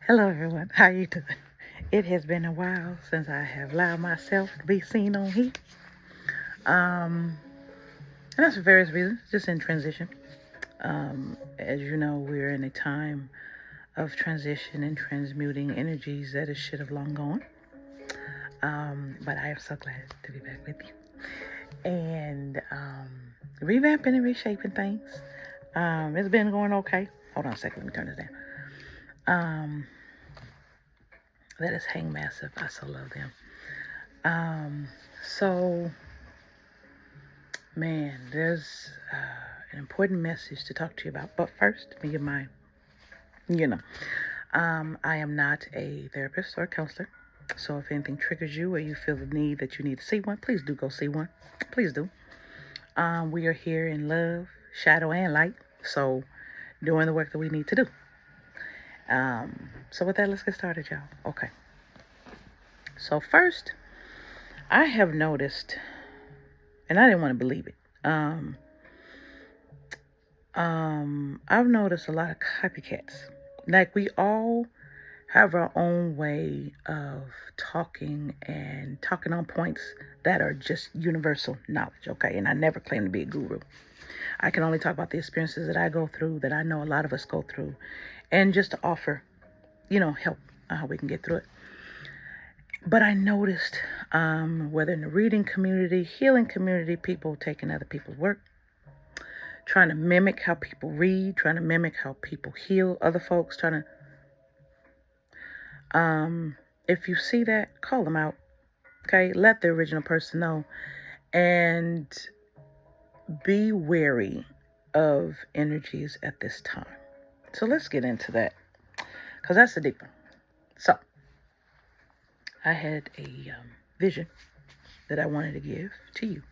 Hello everyone, how you doing? It has been a while since I have allowed myself to be seen on here. And that's for various reasons, just in transition. As you know, we're in a time of transition and transmuting energies that should have long gone. But I am so glad to be back with you. And revamping and reshaping things. It's been going okay. Hold on a second, let me turn this down. That is Hang Massive. I so love them. So, man, there's an important message to talk to you about. But first, let me give mine. I am not a therapist or a counselor. So if anything triggers you or you feel the need that you need to see one, please do go see one. Please do. We are here in love, shadow, and light. So doing the work that we need to do. So with that, let's get started, y'all. Okay. So first, I have noticed, and I didn't want to believe it. I've noticed a lot of copycats. Like we all have our own way of talking and talking on points that are just universal knowledge, okay? And I never claim to be a guru. I can only talk about the experiences that I go through, that I know a lot of us go through, and just to offer, help how we can get through it. But I noticed, whether in the reading community, healing community, people taking other people's work, trying to mimic how people read, trying to mimic how people heal other folks, if you see that, call them out, okay? Let the original person know, and be wary of energies at this time. So let's get into that, because that's a deep one. So, I had a vision that I wanted to give to you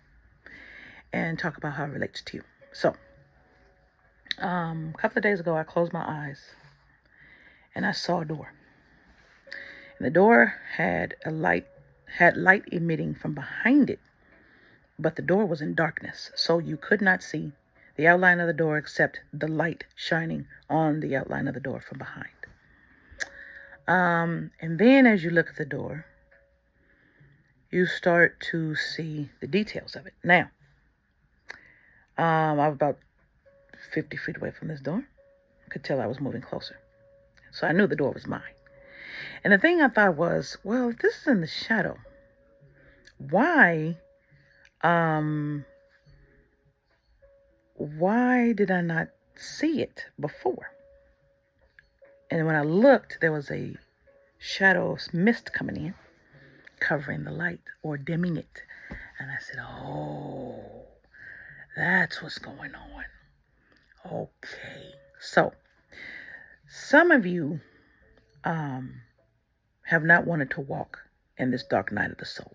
and talk about how it relates to you. So, a couple of days ago, I closed my eyes and I saw a door. And the door had light emitting from behind it, but the door was in darkness, so you could not see the outline of the door except the light shining on the outline of the door from behind. And then as you look at the door, you start to see the details of it. Now, I was about 50 feet away from this door. I could tell I was moving closer. So I knew the door was mine. And the thing I thought was, well, if this is in the shadow, why did I not see it before? And when I looked, there was a shadow mist coming in, covering the light or dimming it. And I said, oh, that's what's going on. Okay. So, some of you have not wanted to walk in this dark night of the soul,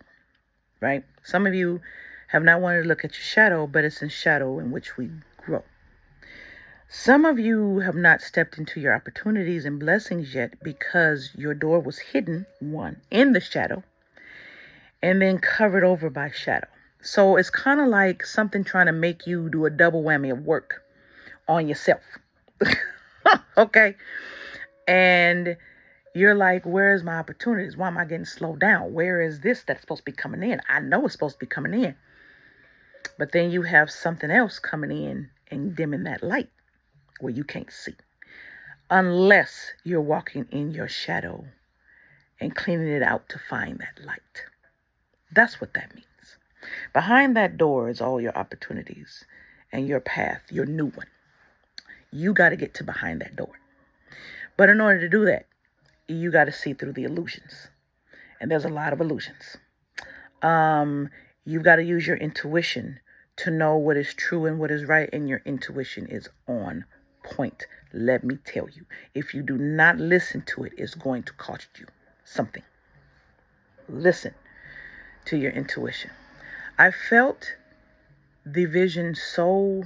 right? Some of you have not wanted to look at your shadow, but it's in shadow in which we grow. Some of you have not stepped into your opportunities and blessings yet because your door was hidden, one, in the shadow, and then covered over by shadow. So it's kind of like something trying to make you do a double whammy of work on yourself. Okay? And you're like, where's my opportunities? Why am I getting slowed down? Where is this that's supposed to be coming in? I know it's supposed to be coming in. But then you have something else coming in and dimming that light where you can't see. Unless you're walking in your shadow and cleaning it out to find that light. That's what that means. Behind that door is all your opportunities and your path, your new one. You got to get to behind that door. But in order to do that, you got to see through the illusions. And there's a lot of illusions. You've got to use your intuition to know what is true and what is right. And your intuition is on point. Let me tell you, if you do not listen to it, it's going to cost you something. Listen to your intuition. I felt the vision so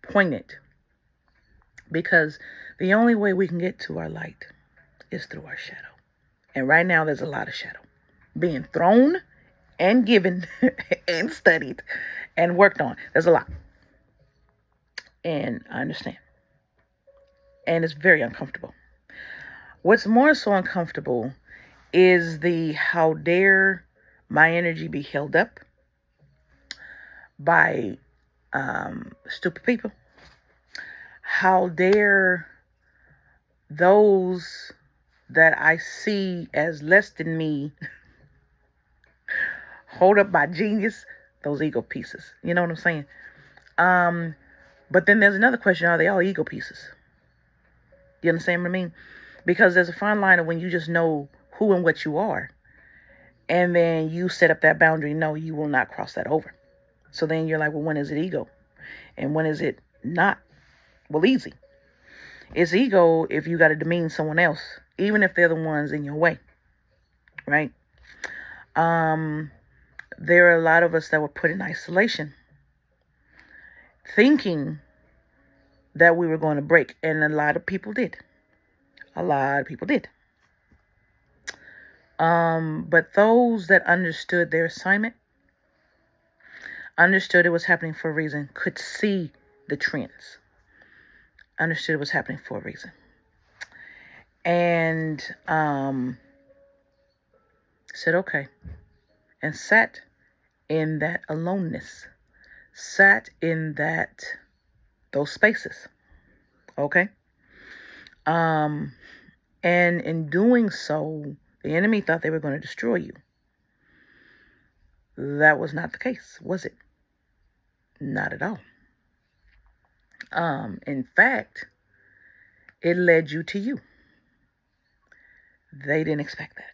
poignant because the only way we can get to our light is through our shadow. And right now there's a lot of shadow being thrown and given and studied and worked on. There's a lot. And I understand. And it's very uncomfortable. What's more so uncomfortable is the how dare my energy be held up by stupid people. How dare those that I see as less than me hold up my genius, those ego pieces. You know what I'm saying? But then there's another question, are they all ego pieces? You understand what I mean? Because there's a fine line of when you just know who and what you are, and then you set up that boundary, no, you will not cross that over. So then you're like, well, when is it ego? And when is it not? Well, easy. It's ego if you got to demean someone else, even if they're the ones in your way, right? There are a lot of us that were put in isolation, thinking that we were going to break, and a lot of people did. A lot of people did. But those that understood their assignment, understood it was happening for a reason, could see the trends, understood it was happening for a reason, and said okay, and sat in that aloneness, sat in those spaces, okay? And in doing so, the enemy thought they were going to destroy you. That was not the case, was it? Not at all. In fact, it led you to you. They didn't expect that.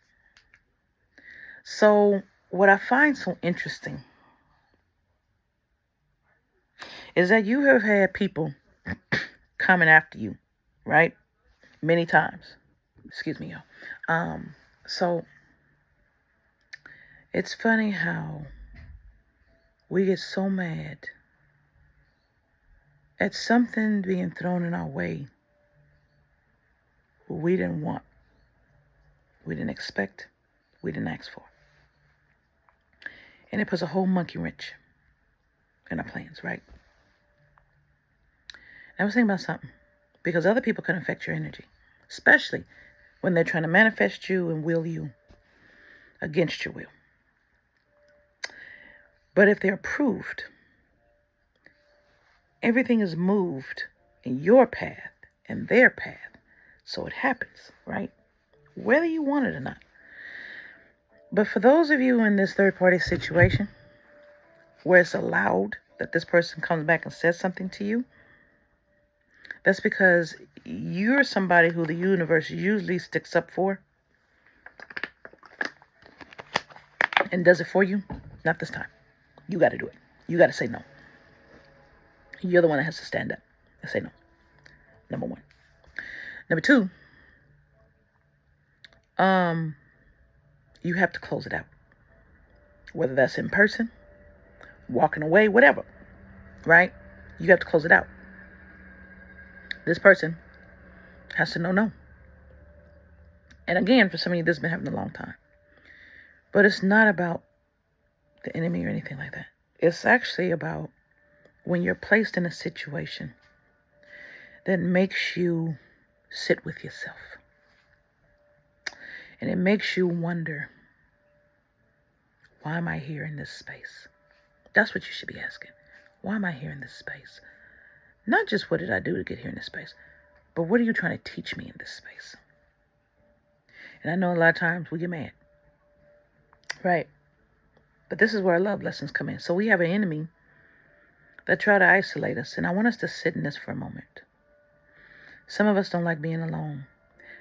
So what I find so interesting is that you have had people coming after you, right? Many times. Excuse me, y'all. So it's funny how we get so mad at something being thrown in our way we didn't want, we didn't expect, we didn't ask for. And it puts a whole monkey wrench in our plans, right? And I was thinking about something, because other people can affect your energy, especially when they're trying to manifest you and will you against your will. But if they're approved, everything is moved in your path and their path. So it happens, right? Whether you want it or not. But for those of you in this third-party situation where it's allowed that this person comes back and says something to you, that's because you're somebody who the universe usually sticks up for and does it for you. Not this time. You got to do it. You got to say no. You're the one that has to stand up and say no. Number one. Number two, you have to close it out. Whether that's in person, walking away, whatever, right? You have to close it out. This person has to know no. And again, for some of you, this has been happening a long time. But it's not about the enemy or anything like that. It's actually about when you're placed in a situation that makes you sit with yourself. And it makes you wonder, why am I here in this space? That's what you should be asking. Why am I here in this space? Not just what did I do to get here in this space, but what are you trying to teach me in this space? And I know a lot of times we get mad, right? But this is where our love lessons come in. So we have an enemy that try to isolate us. And I want us to sit in this for a moment. Some of us don't like being alone.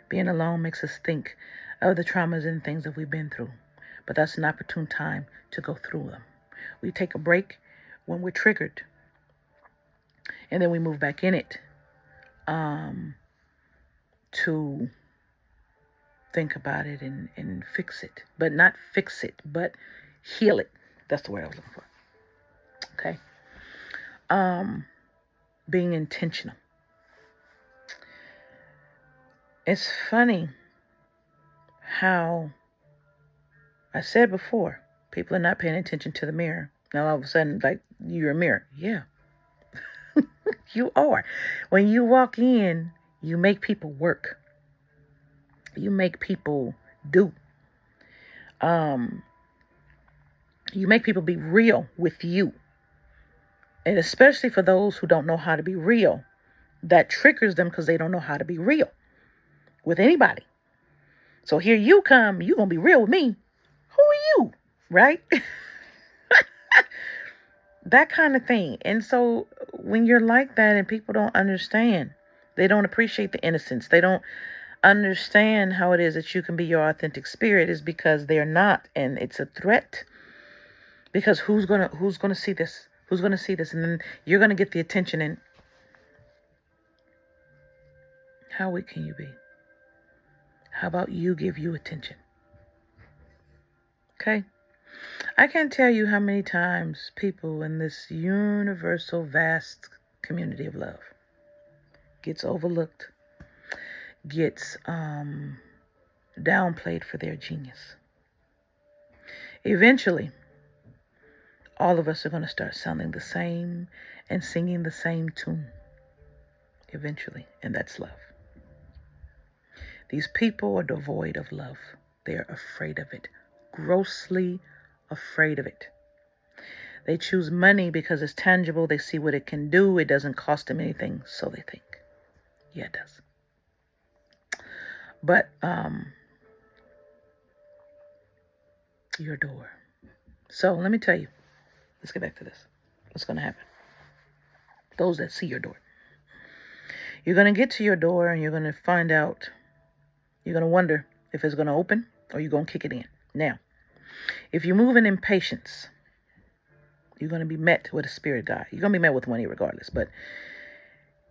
Being alone makes us think of the traumas and things that we've been through. But that's an opportune time to go through them. We take a break when we're triggered. And then we move back in it to think about it and fix it. But not fix it, but heal it. That's the word I was looking for. Okay? Being intentional. It's funny how I said before, people are not paying attention to the mirror. Now all of a sudden, like, you're a mirror. Yeah. You are. When you walk in, you make people work. You make people do. You make people be real with you. And especially for those who don't know how to be real, that triggers them because they don't know how to be real with anybody. So here you come, you going to be real with me. Who are you? Right? That kind of thing. And so when you're like that and people don't understand, they don't appreciate the innocence, they don't understand how it is that you can be your authentic spirit, is because they're not. And it's a threat. Because who's gonna see this? Who's gonna see this? And then you're gonna get the attention. And how weak can you be? How about you give you attention? Okay? I can't tell you how many times people in this universal, vast community of love gets overlooked, gets downplayed for their genius. Eventually, all of us are going to start sounding the same and singing the same tune. Eventually, and that's love. These people are devoid of love. They're afraid of it, grossly afraid of it. They choose money because it's tangible. They see what it can do. It doesn't cost them anything, so they think. Yeah, it does. But your door. So let me tell you. Let's get back to this. What's going to happen? Those that see your door. You're going to get to your door and you're going to find out. You're going to wonder if it's going to open or you're going to kick it in. Now, if you move in impatience, you're going to be met with a spirit guide. You're going to be met with one regardless, but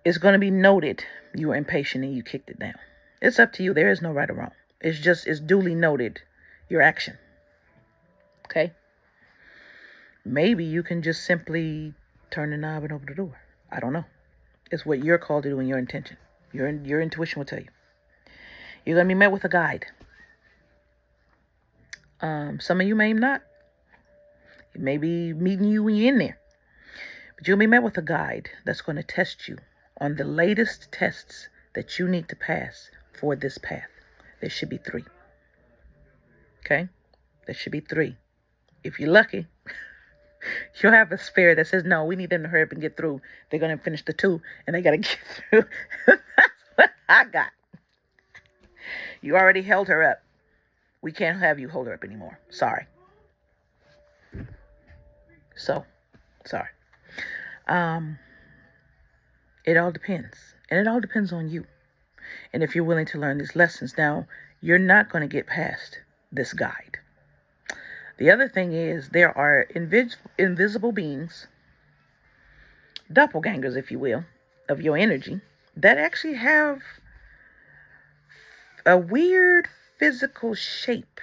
it's going to be noted you were impatient and you kicked it down. It's up to you. There is no right or wrong. It's duly noted your action. Okay? Maybe you can just simply turn the knob and open the door. I don't know. It's what you're called to do in your intention. Your intuition will tell you. You're going to be met with a guide. Some of you may not. It may be meeting you when you're in there. But you'll be met with a guide that's going to test you on the latest tests that you need to pass for this path. There should be 3. Okay? There should be 3. If you're lucky, you'll have a spare that says, no, we need them to hurry up and get through. They're going to finish the 2 and they got to get through. That's what I got. You already held her up. We can't have you hold her up anymore. Sorry. So, sorry. It all depends. And it all depends on you. And if you're willing to learn these lessons. Now, you're not going to get past this guide. The other thing is there are invisible beings, doppelgangers, if you will, of your energy that actually have a weird physical shape,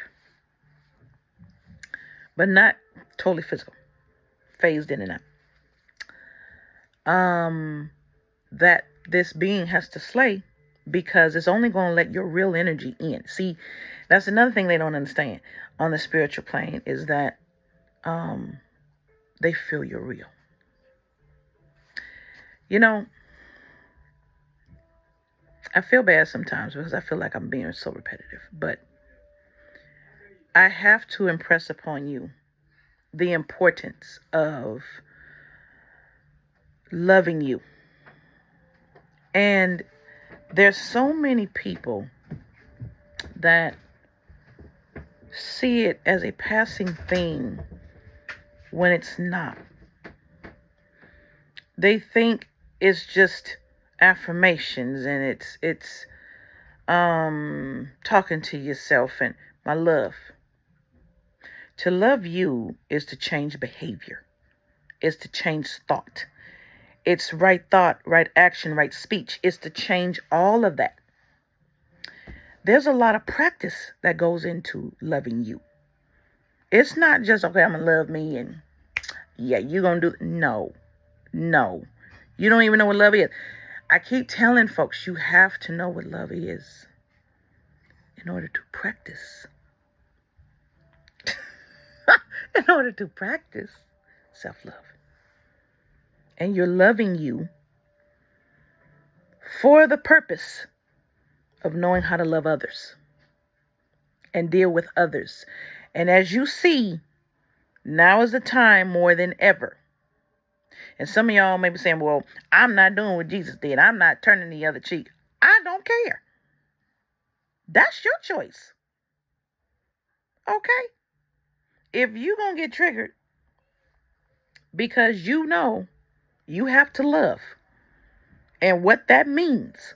but not totally physical, phased in and out. That this being has to slay because it's only going to let your real energy in. See, that's another thing they don't understand on the spiritual plane is that they feel you're real. You know, I feel bad sometimes because I feel like I'm being so repetitive, but I have to impress upon you the importance of loving you. And there's so many people that see it as a passing thing when it's not. They think it's just affirmations and it's talking to yourself. And my love, to love you is to change behavior, is to change thought. It's right thought, right action, right speech. It's to change all of that. There's a lot of practice that goes into loving you. It's not just, okay, I'm going to love me and yeah, you're going to do. No. You don't even know what love is. I keep telling folks you have to know what love is in order to practice. In order to practice self-love. And you're loving you for the purpose of knowing how to love others. and deal with others. And as you see, now is the time more than ever. And some of y'all may be saying, well, I'm not doing what Jesus did. I'm not turning the other cheek. I don't care. That's your choice. Okay? If you going to get triggered because you know you have to love and what that means.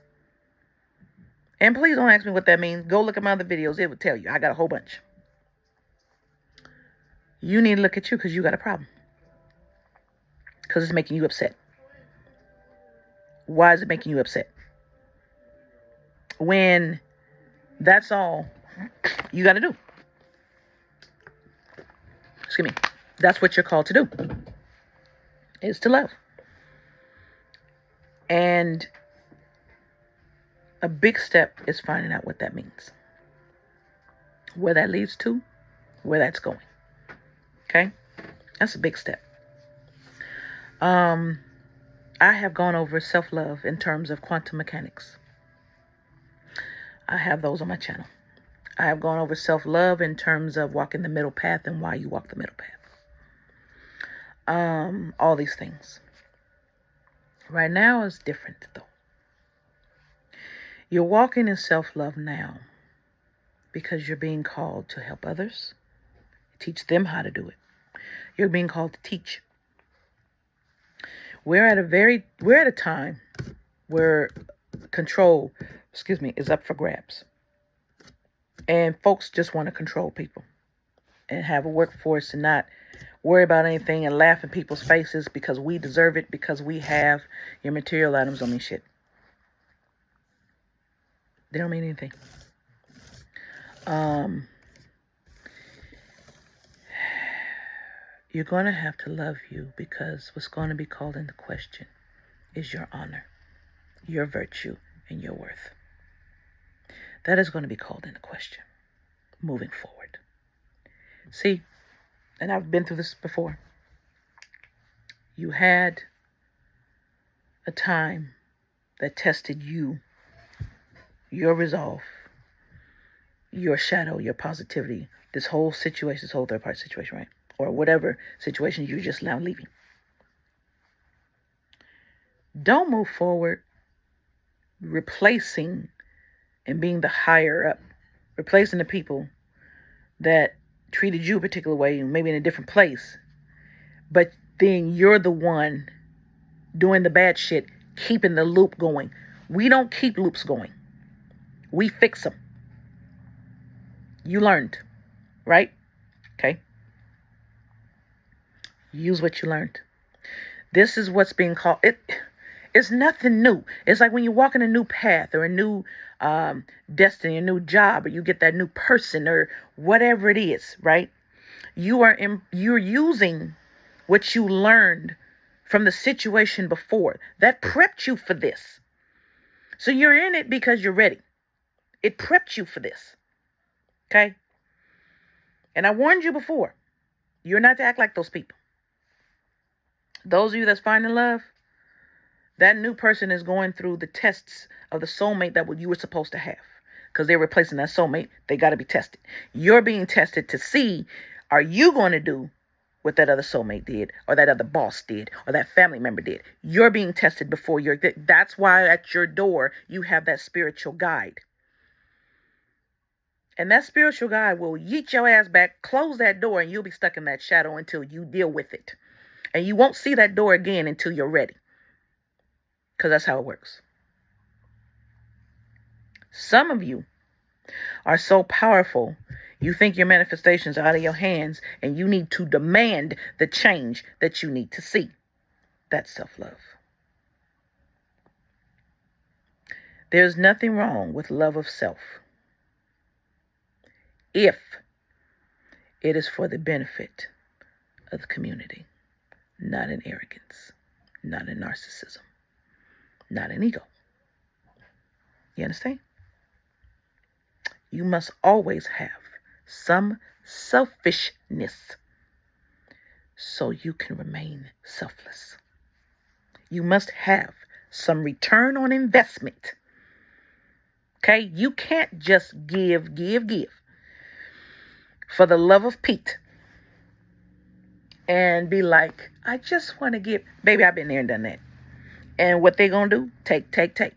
And please don't ask me what that means. Go look at my other videos. It will tell you. I got a whole bunch. You need to look at you because you got a problem. Because it's making you upset. Why is it making you upset? When that's all you got to do. Excuse me. That's what you're called to do. Is to love. And a big step is finding out what that means. Where that leads to, where that's going. Okay? That's a big step. I have gone over self-love in terms of quantum mechanics. I have those on my channel. I have gone over self-love in terms of walking the middle path and why you walk the middle path. All these things. Right now is different though. You're walking in self-love now because you're being called to help others, teach them how to do it. You're being called to teach. We're at a time where control, is up for grabs. And folks just want to control people and have a workforce and not worry about anything and laugh in people's faces because we deserve it, because we have your material items don't mean shit. They don't mean anything. You're going to have to love you because what's going to be called into question is your honor, your virtue, and your worth. That is going to be called into question moving forward. See, and I've been through this before. You had a time that tested you, your resolve, your shadow, your positivity, this whole situation, this whole third-party situation, right? Or whatever situation you're just now leaving. Don't move forward replacing and being the higher up, replacing the people that treated you a particular way, maybe in a different place, but then you're the one doing the bad shit, keeping the loop going. We don't keep loops going. We fix them. You learned, right? Okay. Use what you learned. This is what's being called. It's nothing new. It's like when you walk in a new path or a new destiny, a new job, or you get that new person or whatever it is, right? You're using what you learned from the situation before that prepped you for this. So you're in it because you're ready. It prepped you for this. Okay? And I warned you before. You're not to act like those people. Those of you that's finding love, that new person is going through the tests of the soulmate that you were supposed to have. Because they're replacing that soulmate. They got to be tested. You're being tested to see, are you going to do what that other soulmate did, or that other boss did, or that family member did? You're being tested before that's why at your door you have that spiritual guide. And that spiritual guide will yeet your ass back, close that door, and you'll be stuck in that shadow until you deal with it. And you won't see that door again until you're ready. Because that's how it works. Some of you are so powerful, you think your manifestations are out of your hands, and you need to demand the change that you need to see. That's self-love. There's nothing wrong with love of self if it is for the benefit of the community, not in arrogance, not in narcissism, not in ego. You understand? You must always have some selfishness so you can remain selfless. You must have some return on investment. Okay? You can't just give. for the love of Pete and be like, I just want to give, baby, I've been there and done that. And what they gonna do? Take, take, take.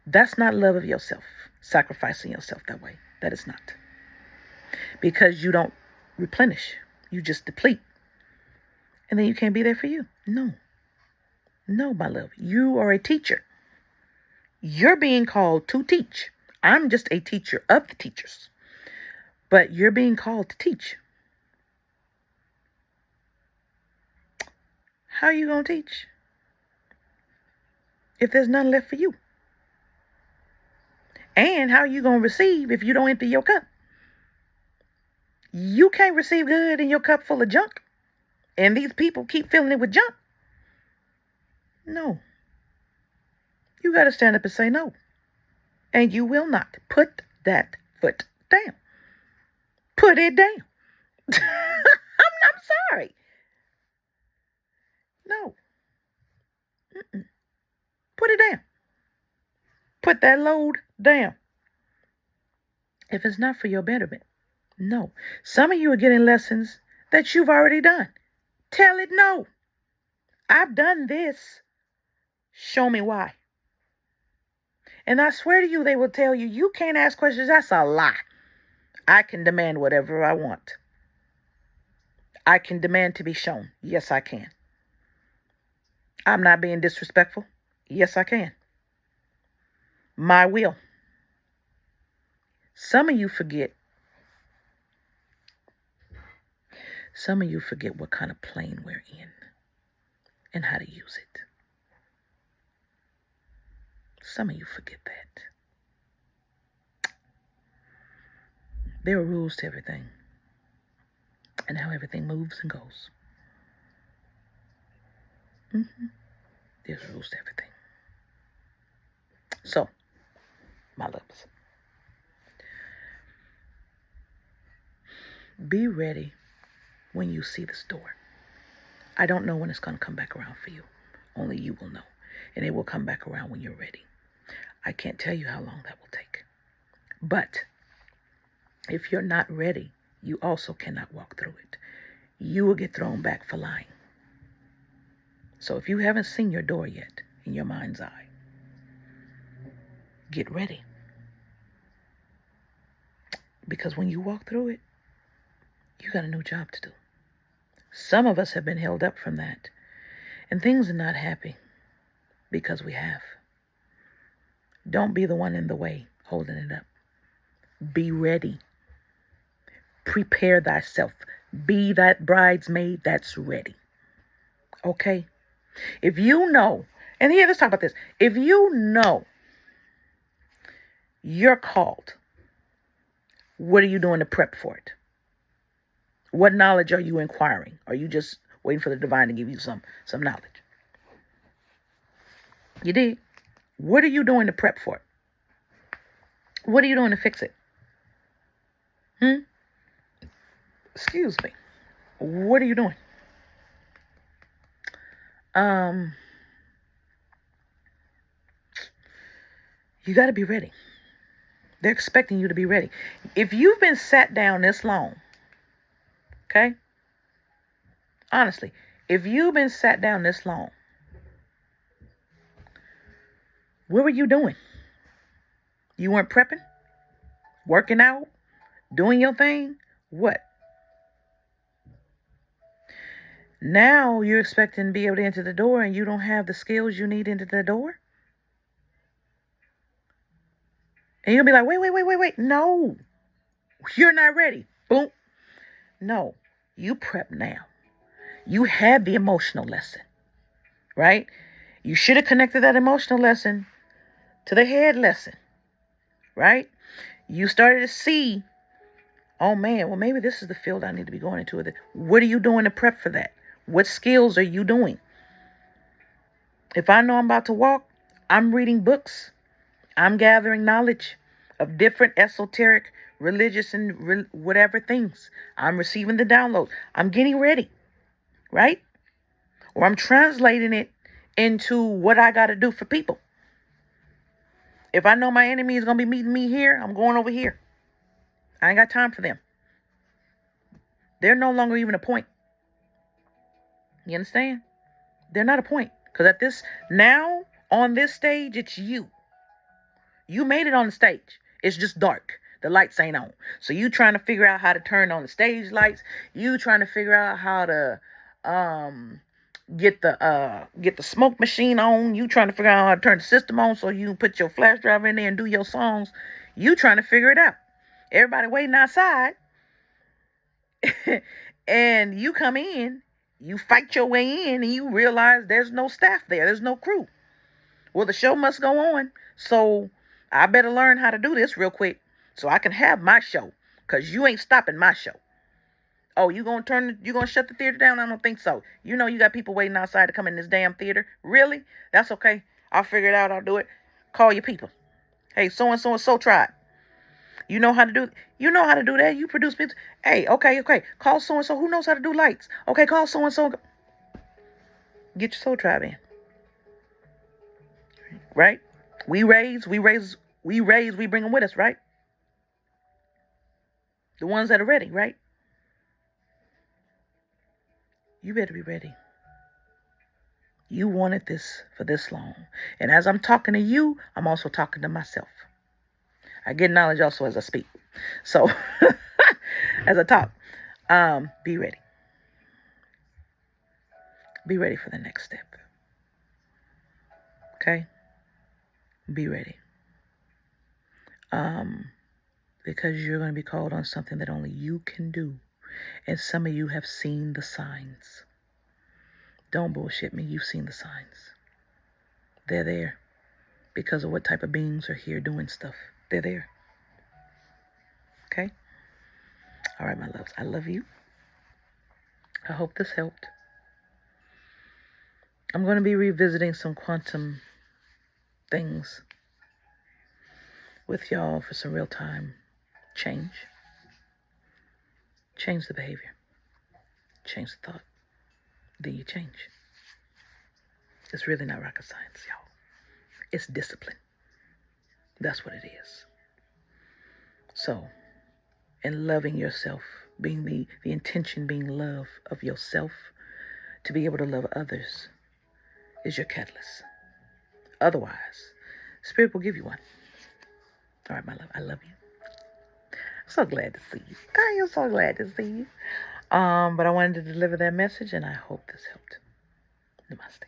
That's not love of yourself. Sacrificing yourself that way. That is not. Because you don't replenish. You just deplete. And then you can't be there for you. No. No, my love. You are a teacher. You're being called to teach. I'm just a teacher of the teachers. But you're being called to teach. How are you going to teach if there's none left for you? And how are you going to receive if you don't empty your cup? You can't receive good in your cup full of junk. And these people keep filling it with junk. No. You got to stand up and say no. And you will not. Put that foot down. Put it down. I'm sorry. No. Mm-mm. Put it down. Put that load down. If it's not for your betterment, no. Some of you are getting lessons that you've already done. Tell it no. I've done this. Show me why. And I swear to you, they will tell you, you can't ask questions. That's a lie. I can demand whatever I want. I can demand to be shown. Yes, I can. I'm not being disrespectful. Yes, I can. My will. Some of you forget. Some of you forget what kind of plane we're in and how to use it. Some of you forget that. There are rules to everything and how everything moves and goes. There's rules to everything. So, my loves, be ready when you see this door. I don't know when it's going to come back around for you. Only you will know. And it will come back around when you're ready. I can't tell you how long that will take. But if you're not ready, you also cannot walk through it. You will get thrown back for lying. So if you haven't seen your door yet in your mind's eye, get ready. Because when you walk through it, you got a new job to do. Some of us have been held up from that. And things are not happy because we have. Don't be the one in the way holding it up. Be ready. Prepare thyself. Be that bridesmaid that's ready. Okay? If you know, and here, let's talk about this. If you know you're called, what are you doing to prep for it? What knowledge are you inquiring? Are you just waiting for the divine to give you some knowledge? You did. What are you doing to prep for it? What are you doing to fix it? Excuse me. What are you doing? You got to be ready. They're expecting you to be ready. If you've been sat down this long, okay? Honestly, if you've been sat down this long, what were you doing? You weren't prepping? Working out? Doing your thing? What? Now you're expecting to be able to enter the door and you don't have the skills you need into the door? And you'll be like, wait. No, you're not ready. Boom. No, you prep now. You had the emotional lesson, right? You should have connected that emotional lesson to the head lesson, right? You started to see, oh man, well, maybe this is the field I need to be going into. What are you doing to prep for that? What skills are you doing? If I know I'm about to walk, I'm reading books. I'm gathering knowledge of different esoteric, religious, and whatever things. I'm receiving the download. I'm getting ready, right? Or I'm translating it into what I got to do for people. If I know my enemy is going to be meeting me here, I'm going over here. I ain't got time for them. They're no longer even a point. You understand? They're not a point. Because at this, now, on this stage, it's you. You made it on the stage. It's just dark. The lights ain't on. So you trying to figure out how to turn on the stage lights. You trying to figure out how to get the smoke machine on. You trying to figure out how to turn the system on so you can put your flash drive in there and do your songs. You trying to figure it out. Everybody waiting outside. And you come in, you fight your way in, and you realize there's no staff there. There's no crew. Well, the show must go on. So I better learn how to do this real quick so I can have my show. Because you ain't stopping my show. Oh, you gonna shut the theater down? I don't think so. You know you got people waiting outside to come in this damn theater. Really? That's okay. I'll figure it out. I'll do it. Call your people. Hey, so and so and so tried. You know how to do that. You produce music. Hey, okay. Call so and so who knows how to do lights. Okay, call so and so. Get your soul tribe in. Right? We bring them with us, right? The ones that are ready, right? You better be ready. You wanted this for this long. And as I'm talking to you, I'm also talking to myself. I get knowledge also as I speak. So, as I talk, be ready. Be ready for the next step. Okay? Be ready. Because you're going to be called on something that only you can do. And some of you have seen the signs. Don't bullshit me. You've seen the signs. They're there because of what type of beings are here doing stuff. They're there. Okay? All right, my loves. I love you. I hope this helped. I'm going to be revisiting some quantum things with y'all for some real time change. Change the behavior. Change the thought. Then you change. It's really not rocket science, y'all. It's discipline. That's what it is. So, in loving yourself, being the intention being love of yourself, to be able to love others is your catalyst. Otherwise, Spirit will give you one. All right, my love, I love you. I'm so glad to see you. I am so glad to see you. But I wanted to deliver that message, and I hope this helped. Namaste.